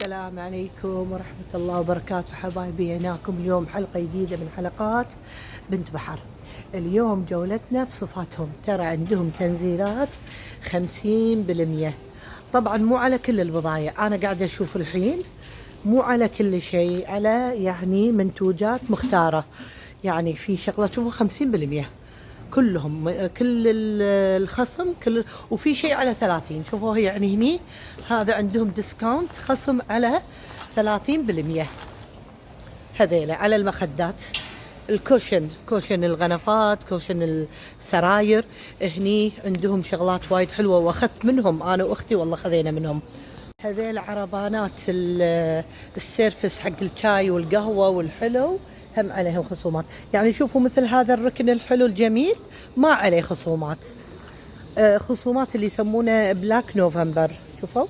السلام عليكم ورحمة الله وبركاته حبايبي. هناكم اليوم حلقة جديدة من حلقات بنت بحر. اليوم جولتنا بصفاتهم، ترى عندهم تنزيلات 50%. طبعا مو على كل البضايع، أنا قاعدة أشوف الحين مو على كل شيء، على يعني منتوجات مختارة. يعني في شغلة شوفوا 50% كلهم، كل الخصم كل، وفي شيء على 30. شوفوا يعني هني هذا عندهم ديسكاونت خصم على 30%. هذيلا على المخدات، كوشن الغنفات، كوشن السراير. هني عندهم شغلات وايد حلوة، واخذت منهم انا واختي، والله خذينا منهم. هذيل عربانات السيرفس حق الشاي والقهوة والحلو، هم عليهم خصومات. يعني شوفوا مثل هذا الركن الحلو الجميل ما عليه خصومات. خصومات اللي يسمونه بلاك نوفمبر. شوفوا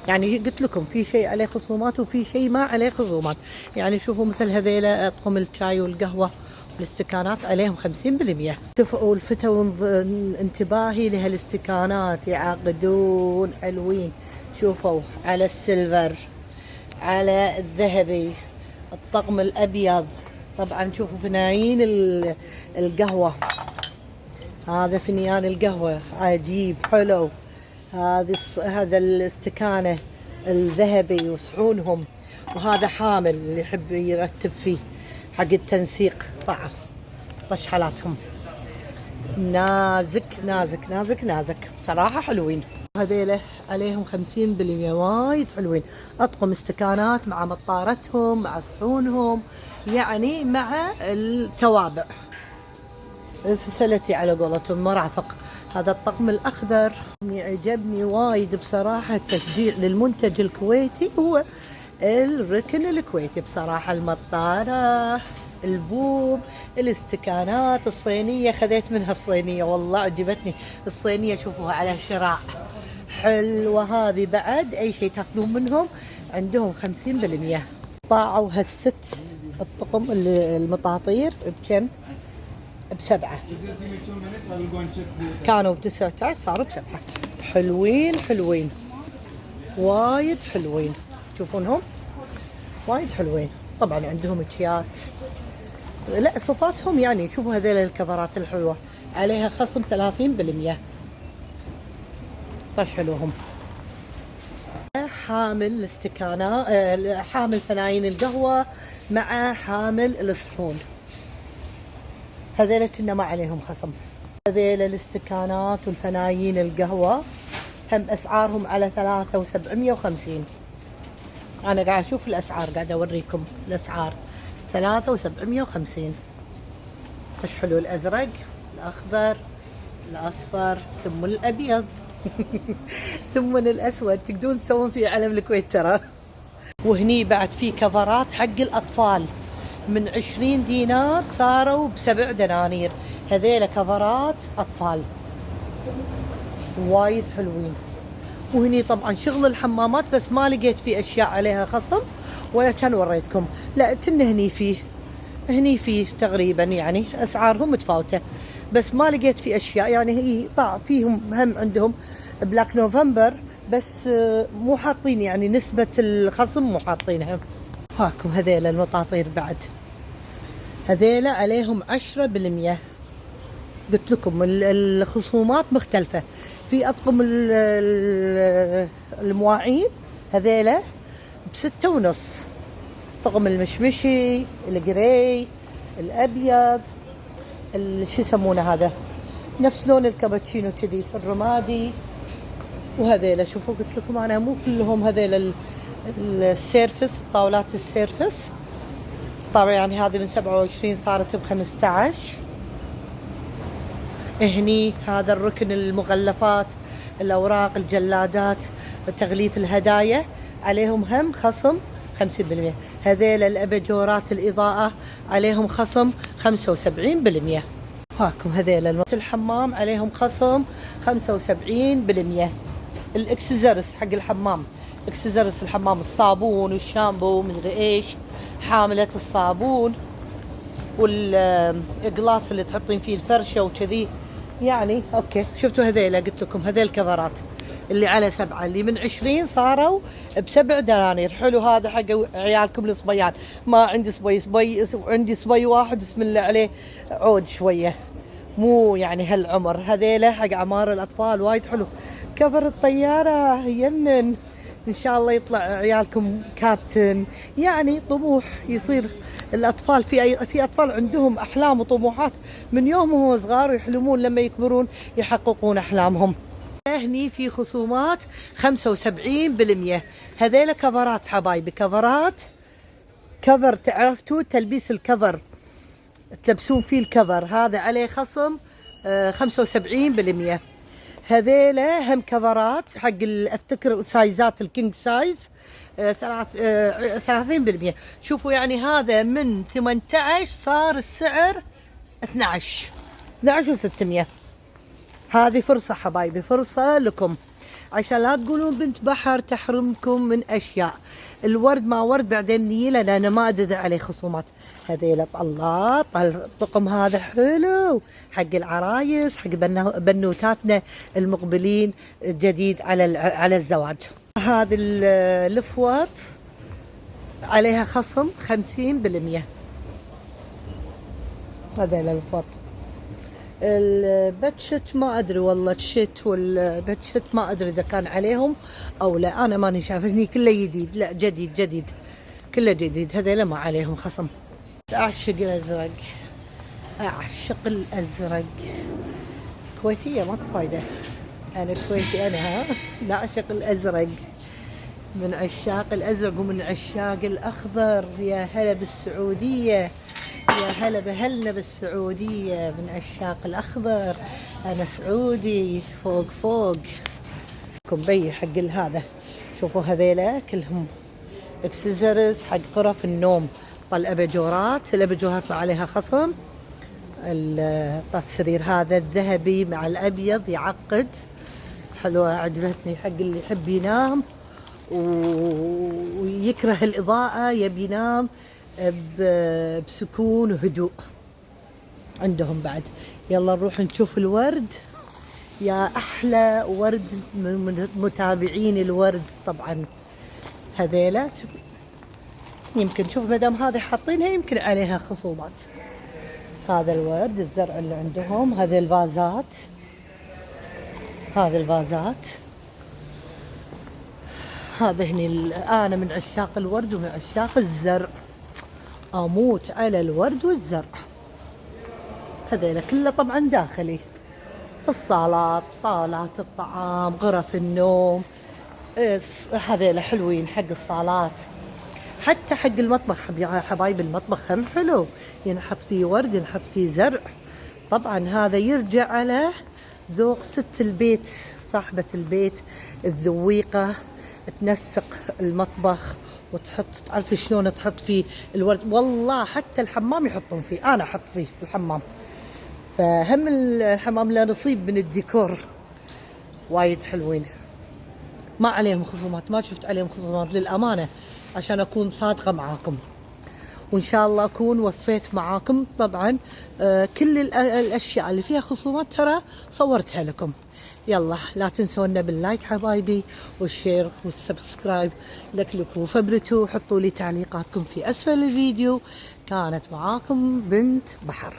يعني قلت لكم في شيء عليه خصومات وفي شيء ما عليه خصومات. يعني شوفوا مثل هذيلا اطقم الشاي والقهوة والاستكانات عليهم 50%. الفتوا انتباهي لهالاستكانات، يعقدون حلوين. شوفوا على السيلفر، على الذهبي، الطقم الابيض. طبعا شوفوا فنايين القهوة، هذا فنيان القهوة عجيب حلو. هذا الاستكانة الذهبي وصحونهم. وهذا حامل اللي يحب يرتب فيه حق التنسيق، طش حالاتهم نازك نازك نازك نازك، بصراحة حلوين. هذيله عليهم 50%، وايد حلوين. اطقم استكانات مع مطارتهم مع صحونهم، يعني مع التوابع الفسلتي على قولتهم، مرافق. هذا الطقم الأخضر عجبني وايد بصراحة، تشجيع للمنتج الكويتي. هو الركن الكويتي بصراحة، المطارة، البوب، الاستكانات، الصينية. خذيت منها الصينية والله عجبتني الصينية، شوفوها على شراع حلوة. هذه بعد أي شيء تاخذون منهم عندهم 50%. طاعوا هالست الطقم المطاطير بكم؟ ب7. كانوا ب19 صاروا ب7. حلوين وايد حلوين، تشوفونهم وايد حلوين. طبعا عندهم اكياس، لا صفاتهم يعني. شوفوا هذيل الكفرات الحلوة عليها خصم 30%، طش حلوهم. حامل الاستكانة، حامل فنايين القهوة مع حامل الصحون، هذيلا كنا ما عليهم خصم. هذيلا الاستكانات والفنايين القهوة هم اسعارهم على 3,750. انا قاعد اشوف الاسعار، قاعد اوريكم الاسعار. 3,750. ايش حلو الازرق، الاخضر، الاصفر، ثم الابيض ثم الاسود. تقدرون تسوون فيه علم الكويت ترى. وهني بعد في كفرات حق الاطفال من 20 دينار صاروا ب7 دنانير. هذيلا كفرات اطفال وايد حلوين. وهني طبعا شغل الحمامات، بس ما لقيت فيه اشياء عليها خصم، ولا كان وريتكم. لا كنا هني فيه تقريبا، يعني اسعارهم متفاوته، بس ما لقيت فيه اشياء. يعني هي فيهم هم عندهم بلاك نوفمبر، بس مو حاطين يعني نسبة الخصم مو حاطينها. هاكم هذيلا المطاطير بعد، هذيلا عليهم 10%. قلت لكم الخصومات مختلفة. في أطقم المواعين هذيلا ب6.5. طقم المشمشي، الجري، الأبيض، شو يسمونه هذا، نفس لون الكابتشينو كذي، الرمادي. وهذيلا شوفوا قلت لكم أنا مو كلهم. هذيلا السيرفس، طاولات السيرفس طبعا، يعني هذه من 27 صارت ب15. هني هذا الركن المغلفات، الأوراق، الجلادات، تغليف الهدايا، عليهم هم خصم 50%. هذيل الأباجورات الإضاءة عليهم خصم 75%. هاكم هذيل الحمام عليهم خصم 75%. الاكسسوارز حق الحمام، اكسسوارز الحمام، الصابون والشامبو مدري ايش، حاملة الصابون، والقلاص اللي تحطين فيه الفرشة وكذي. يعني اوكي شفتوا هذيلا قلت لكم هذيل كفرات اللي على 7، اللي من 20 صاروا ب7 دنانير. حلو هذا حق عيالكم الصبيان. ما عندي صبي عندي صبي واحد بسم الله عليه عود شويه، مو يعني هالعمر. هذيله حق اعمار الاطفال وايد حلو. كفر الطياره ينن، ان شاء الله يطلع عيالكم كابتن. يعني طموح يصير الاطفال، في اطفال عندهم احلام وطموحات من يوم وهم صغار، ويحلمون لما يكبرون يحققون احلامهم. هني في خصومات 75%. هذيلا كفرات حبايبي، كفرات كفر، تعرفتوا تلبيس الكفر تلبسون فيه الكفر، هذا عليه خصم 75%. هذيلا هم كفرات حق افتكر سايزات الكينج سايز 30%. شوفوا يعني هذا من 18 صار السعر 12 و600. هذه فرصة حبايبي، فرصة لكم عشان لا تقولون بنت بحر تحرمكم من اشياء. الورد ما ورد بعدين نيله لان ما ادري عليه خصومات. هذيلا الله الطقم هذا حلو حق العرايس، حق بنوتاتنا المقبلين جديد على الزواج. هذه الفوط عليها خصم 50%. هذيلا الفوط. البتشت ما ادري والله، الشت والبتشت ما ادري اذا كان عليهم او لا، انا ماني شايفه. هني كله جديد، لا جديد كله جديد. هذول ما عليهم خصم. اعشق الازرق، اعشق الازرق. كويتيه ماكو فايده، انا كويتي انا، ها نعشق الازرق، من عشاق الازرق ومن عشاق الاخضر. يا هلا بالسعوديه، يا هلا بهلنا بالسعودية، من عشاق الأخضر. أنا سعودي فوق. كومبي حق هذا. شوفوا هذيلا كلهم اكسسوارز حق غرف النوم. الأباجورات ما عليها خصم. السرير هذا الذهبي مع الأبيض يعقد، حلوة عجبتني حق اللي يحب ينام ويكره الإضاءة، يبي ينام بسكون وهدوء. عندهم بعد. يلا نروح نشوف الورد. يا احلى ورد من متابعين الورد طبعا. هذيلا يمكن شوف مدام هذه حاطينها يمكن عليها خصومات. هذا الورد الزرع اللي عندهم. هذه الفازات، هذا هني. انا من عشاق الورد ومن عشاق الزرع، اموت على الورد والزرع. هذيلا كله طبعا داخلي. الصالات، طاولات الطعام، غرف النوم. هذيلا حلوين حق الصالات. حتى حق المطبخ حبايب، المطبخ هم حلو، ينحط فيه ورد، ينحط فيه زرع. طبعا هذا يرجع على ذوق ست البيت، صاحبة البيت الذويقة، تنسق المطبخ وتحط، تعرفي شلون تحط فيه الورد. والله حتى الحمام يحطون فيه، انا احط فيه الحمام. فهم الحمام له نصيب من الديكور. وايد حلوين، ما عليهم خصومات، ما شفت عليهم خصومات للامانه عشان اكون صادقه معاكم، وان شاء الله اكون وفيت معاكم. طبعا كل الاشياء اللي فيها خصومات ترى صورتها لكم. يلا لا تنسونا باللايك حبايبي، والشير والسبسكرايب. لكلكوا وفبرتوا، حطوا لي تعليقاتكم في اسفل الفيديو. كانت معاكم بنت بحر.